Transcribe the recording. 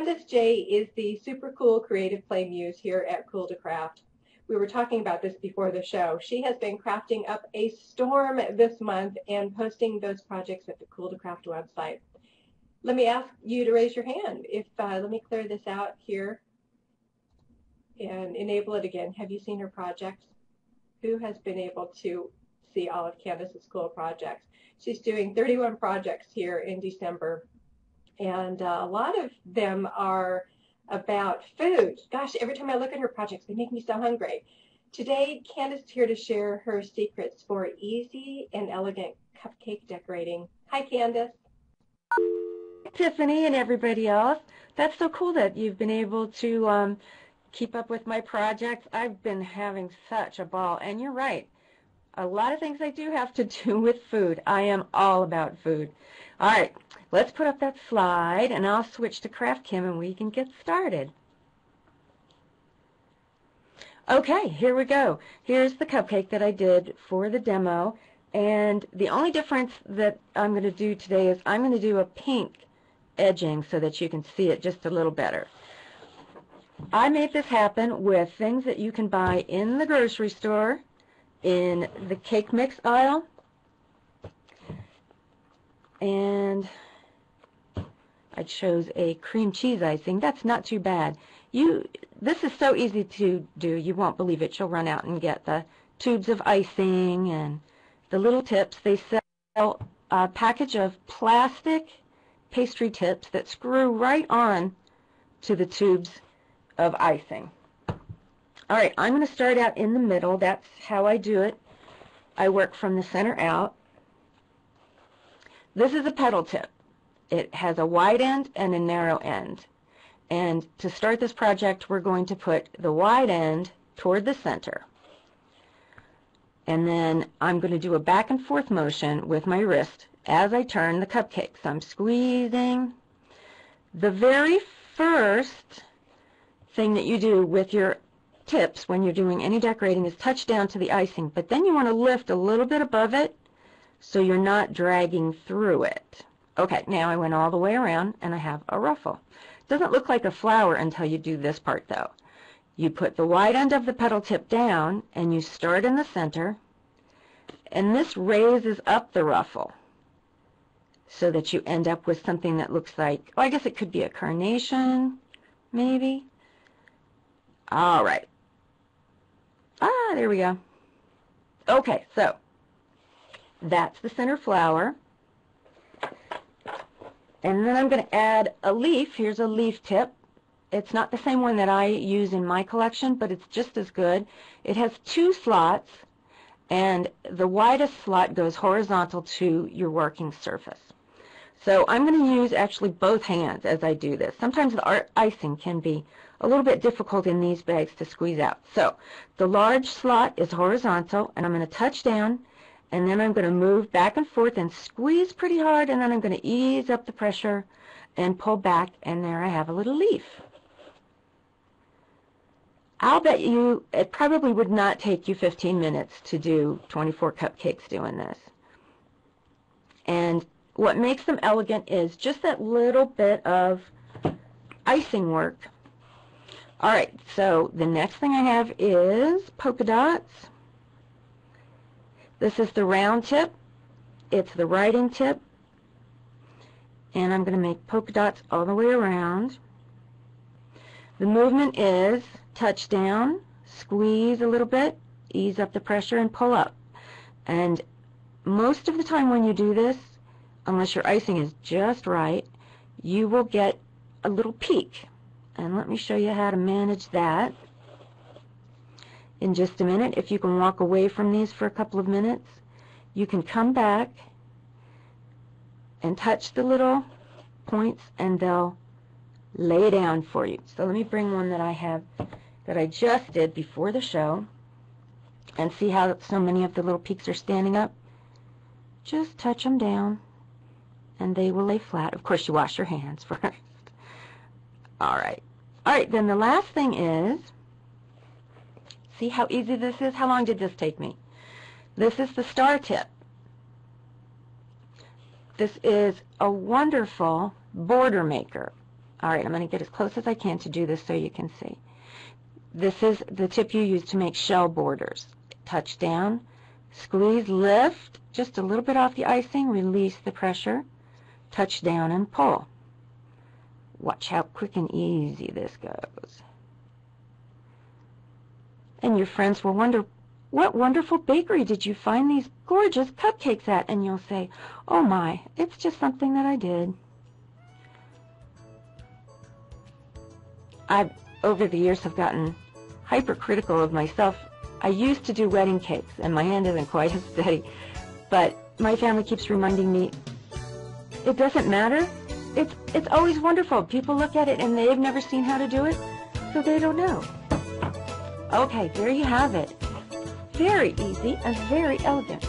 Candace J is the super cool creative play muse here at Cool2Craft. We were talking about this before the show. She has been crafting up a storm this month and posting those projects at the Cool2Craft website. Let me ask you to raise your hand. Let me clear this out here and enable it again. Have you seen her projects? Who has been able to see all of Candace's cool projects? She's doing 31 projects here in December. And a lot of them are about food. Gosh, every time I look at her projects, they make me so hungry. Today, Candace is here to share her secrets for easy and elegant cupcake decorating. Hi, Candace. Tiffany and everybody else. That's so cool that you've been able to keep up with my projects. I've been having such a ball. And you're right. A lot of things I do have to do with food. I am all about food. All right, let's put up that slide, and I'll switch to Craft Kim, and we can get started. Okay, here we go. Here's the cupcake that I did for the demo, and the only difference that I'm going to do today is I'm going to do a pink edging so that you can see it just a little better. I made this happen with things that you can buy in the grocery store, in the cake mix aisle, and I chose a cream cheese icing. That's not too bad. This is so easy to do, you won't believe it. You'll run out and get the tubes of icing and the little tips. They sell a package of plastic pastry tips that screw right on to the tubes of icing. All right, I'm going to start out in the middle. That's how I do it. I work from the center out. This is a petal tip. It has a wide end and a narrow end. And to start this project, we're going to put the wide end toward the center. And then I'm going to do a back and forth motion with my wrist as I turn the cupcakes. I'm squeezing. The very first thing that you do with your tips when you're doing any decorating is touch down to the icing, but then you want to lift a little bit above it so you're not dragging through it. Okay, now I went all the way around and I have a ruffle. Doesn't look like a flower until you do this part though. You put the wide end of the petal tip down and you start in the center, and this raises up the ruffle so that you end up with something that looks like, oh, I guess it could be a carnation, maybe. All right. Ah, there we go. Okay, so that's the center flower. And then I'm going to add a leaf. Here's a leaf tip. It's not the same one that I use in my collection, but it's just as good. It has 2 slots, and the widest slot goes horizontal to your working surface. So I'm going to use actually both hands as I do this. Sometimes the icing can be a little bit difficult in these bags to squeeze out. So the large slot is horizontal, and I'm going to touch down, and then I'm going to move back and forth and squeeze pretty hard, and then I'm going to ease up the pressure and pull back, and there I have a little leaf. I'll bet you it probably would not take you 15 minutes to do 24 cupcakes doing this. And what makes them elegant is just that little bit of icing work. All right, so the next thing I have is polka dots. This is the round tip. It's the writing tip. And I'm going to make polka dots all the way around. The movement is touch down, squeeze a little bit, ease up the pressure, and pull up. And most of the time when you do this, unless your icing is just right, you will get a little peak. And let me show you how to manage that in just a minute. If you can walk away from these for a couple of minutes, you can come back and touch the little points and they'll lay down for you. So let me bring one that I have that I just did before the show and see how so many of the little peaks are standing up. Just touch them down and they will lay flat. Of course, you wash your hands first. All right. All right, then the last thing is, see how easy this is? How long did this take me? This is the star tip. This is a wonderful border maker. All right, I'm going to get as close as I can to do this so you can see. This is the tip you use to make shell borders. Touch down, squeeze, lift just a little bit off the icing, release the pressure, touch down and pull. Watch how quick and easy this goes. And your friends will wonder, what wonderful bakery did you find these gorgeous cupcakes at? And you'll say, oh my, it's just something that I did. I, over the years, have gotten hypercritical of myself. I used to do wedding cakes, and my hand isn't quite as steady, but my family keeps reminding me, it doesn't matter. It's always wonderful. People look at it and they've never seen how to do it, so they don't know. Okay, there you have it. Very easy and very elegant.